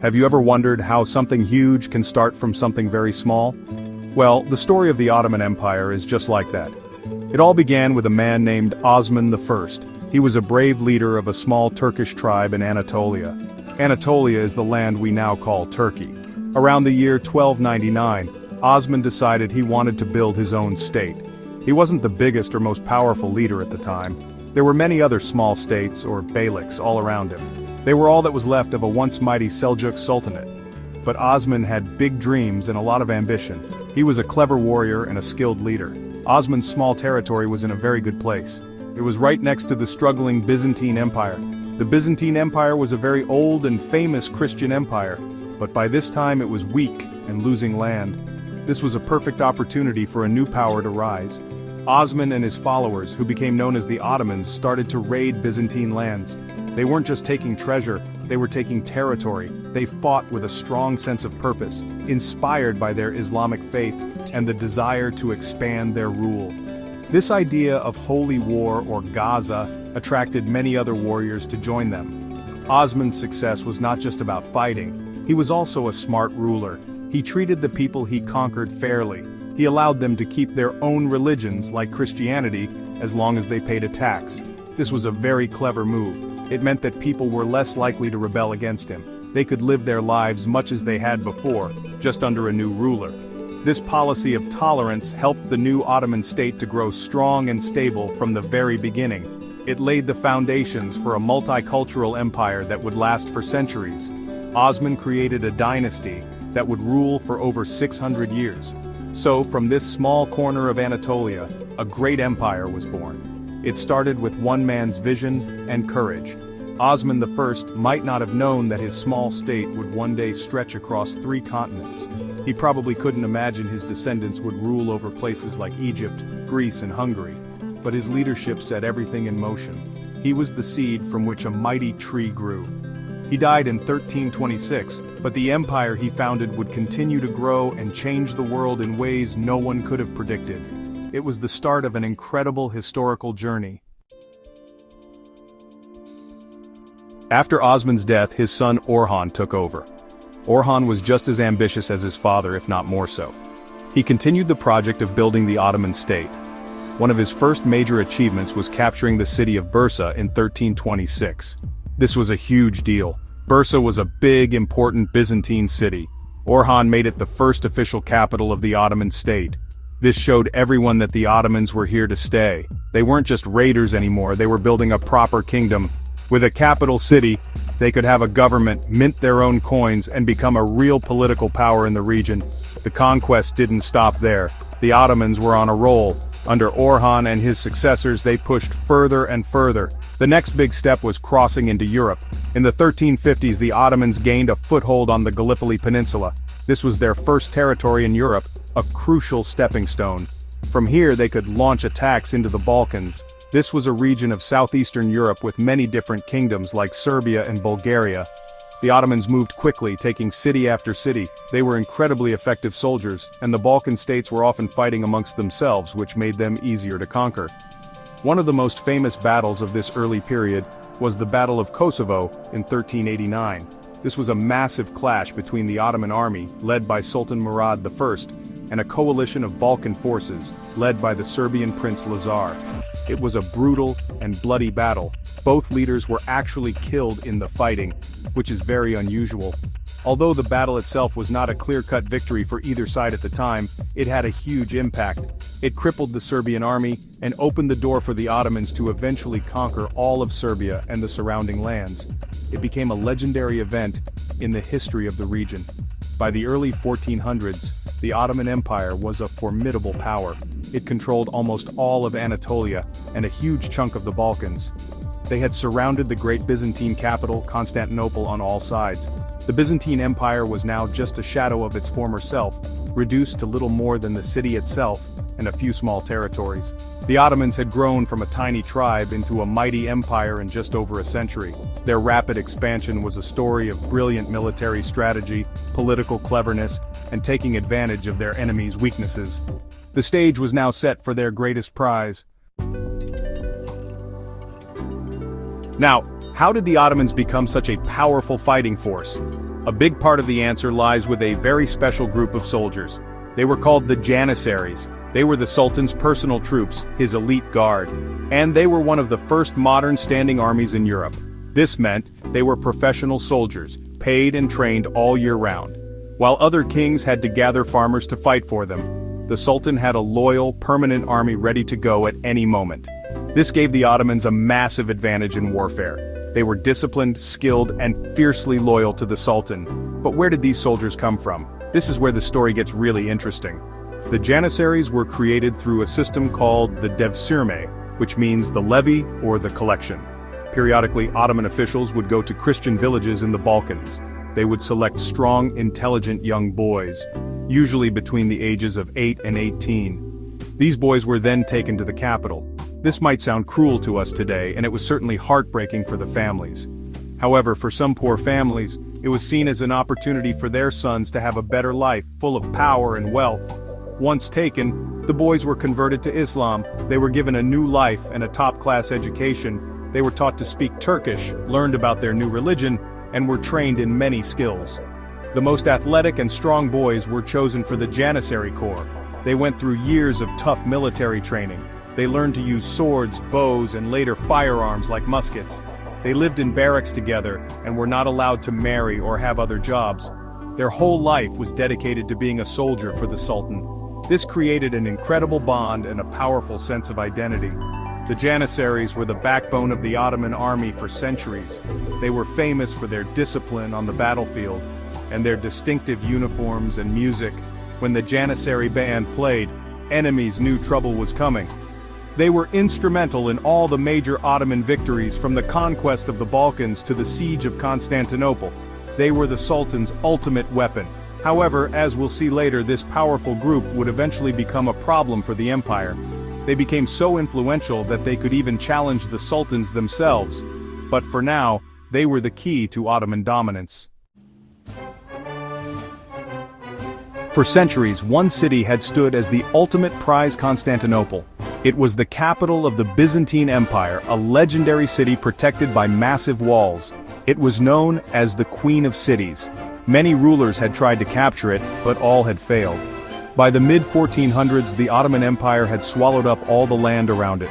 Have you ever wondered how something huge can start from something very small? Well, the story of the Ottoman Empire is just like that. It all began with a man named Osman I. He was a brave leader of a small Turkish tribe in Anatolia. Anatolia is the land we now call Turkey. Around the year 1299, Osman decided he wanted to build his own state. He wasn't the biggest or most powerful leader at the time. There were many other small states, or beyliks, all around him. They were all that was left of a once mighty Seljuk Sultanate. But Osman had big dreams and a lot of ambition. He was a clever warrior and a skilled leader. Osman's small territory was in a very good place. It was right next to the struggling Byzantine Empire. The Byzantine Empire was a very old and famous Christian empire, but by this time it was weak and losing land. This was a perfect opportunity for a new power to rise. Osman and his followers, who became known as the Ottomans, started to raid Byzantine lands. They weren't just taking treasure, they were taking territory. They fought with a strong sense of purpose, inspired by their Islamic faith and the desire to expand their rule. This idea of holy war, or Gaza, attracted many other warriors to join them. Osman's success was not just about fighting, he was also a smart ruler. He treated the people he conquered fairly. He allowed them to keep their own religions, like Christianity, as long as they paid a tax. This was a very clever move. It meant that people were less likely to rebel against him. They could live their lives much as they had before, just under a new ruler. This policy of tolerance helped the new Ottoman state to grow strong and stable from the very beginning. It laid the foundations for a multicultural empire that would last for centuries. Osman created a dynasty that would rule for over 600 years. So, from this small corner of Anatolia, a great empire was born. It started with one man's vision and courage. Osman I might not have known that his small state would one day stretch across 3 continents. He probably couldn't imagine his descendants would rule over places like Egypt, Greece, and Hungary. But his leadership set everything in motion. He was the seed from which a mighty tree grew. He died in 1326, but the empire he founded would continue to grow and change the world in ways no one could have predicted. It was the start of an incredible historical journey. After Osman's death, his son Orhan took over. Orhan was just as ambitious as his father, if not more so. He continued the project of building the Ottoman state. One of his first major achievements was capturing the city of Bursa in 1326. This was a huge deal. Bursa was a big, important Byzantine city. Orhan made it the first official capital of the Ottoman state. This showed everyone that the Ottomans were here to stay. They weren't just raiders anymore, they were building a proper kingdom. With a capital city, they could have a government, mint their own coins, and become a real political power in the region. The conquest didn't stop there. The Ottomans were on a roll. Under Orhan and his successors, they pushed further and further. The next big step was crossing into Europe. In the 1350s, the Ottomans gained a foothold on the Gallipoli Peninsula. This was their first territory in Europe, a crucial stepping stone. From here, they could launch attacks into the Balkans. This was a region of southeastern Europe with many different kingdoms like Serbia and Bulgaria. The Ottomans moved quickly, taking city after city. They were incredibly effective soldiers, and the Balkan states were often fighting amongst themselves, which made them easier to conquer. One of the most famous battles of this early period was the Battle of Kosovo in 1389. This was a massive clash between the Ottoman army, led by Sultan Murad I, and a coalition of Balkan forces, led by the Serbian Prince Lazar. It was a brutal and bloody battle. Both leaders were actually killed in the fighting, which is very unusual. Although the battle itself was not a clear-cut victory for either side at the time, it had a huge impact. It crippled the Serbian army and opened the door for the Ottomans to eventually conquer all of Serbia and the surrounding lands. It became a legendary event in the history of the region. By the early 1400s, the Ottoman Empire was a formidable power. It controlled almost all of Anatolia and a huge chunk of the Balkans. They had surrounded the great Byzantine capital, Constantinople, on all sides. The Byzantine Empire was now just a shadow of its former self, reduced to little more than the city itself and a few small territories. The Ottomans had grown from a tiny tribe into a mighty empire in just over a century. Their rapid expansion was a story of brilliant military strategy, political cleverness, and taking advantage of their enemies' weaknesses. The stage was now set for their greatest prize. Now, how did the Ottomans become such a powerful fighting force? A big part of the answer lies with a very special group of soldiers. They were called the Janissaries. They were the Sultan's personal troops, his elite guard. And they were one of the first modern standing armies in Europe. This meant they were professional soldiers, paid and trained all year round. While other kings had to gather farmers to fight for them, the Sultan had a loyal, permanent army ready to go at any moment. This gave the Ottomans a massive advantage in warfare. They were disciplined, skilled, and fiercely loyal to the Sultan. But where did these soldiers come from? This is where the story gets really interesting. The Janissaries were created through a system called the devşirme, which means the levy or the collection. Periodically, Ottoman officials would go to Christian villages in the Balkans. They would select strong, intelligent young boys, usually between the ages of 8 and 18. These boys were then taken to the capital. This might sound cruel to us today, and it was certainly heartbreaking for the families. However, for some poor families, it was seen as an opportunity for their sons to have a better life, full of power and wealth. Once taken, the boys were converted to Islam. They were given a new life and a top-class education. They were taught to speak Turkish, learned about their new religion, and were trained in many skills. The most athletic and strong boys were chosen for the Janissary Corps. They went through years of tough military training. They learned to use swords, bows, and later firearms like muskets. They lived in barracks together and were not allowed to marry or have other jobs. Their whole life was dedicated to being a soldier for the Sultan. This created an incredible bond and a powerful sense of identity. The Janissaries were the backbone of the Ottoman army for centuries. They were famous for their discipline on the battlefield and their distinctive uniforms and music. When the Janissary band played, enemies knew trouble was coming. They were instrumental in all the major Ottoman victories, from the conquest of the Balkans to the siege of Constantinople. They were the Sultan's ultimate weapon. However, as we'll see later, this powerful group would eventually become a problem for the empire. They became so influential that they could even challenge the sultans themselves. But for now, they were the key to Ottoman dominance. For centuries, one city had stood as the ultimate prize: Constantinople. It was the capital of the Byzantine Empire, a legendary city protected by massive walls. It was known as the Queen of Cities. Many rulers had tried to capture it, but all had failed. By the mid-1400s, the Ottoman Empire had swallowed up all the land around it.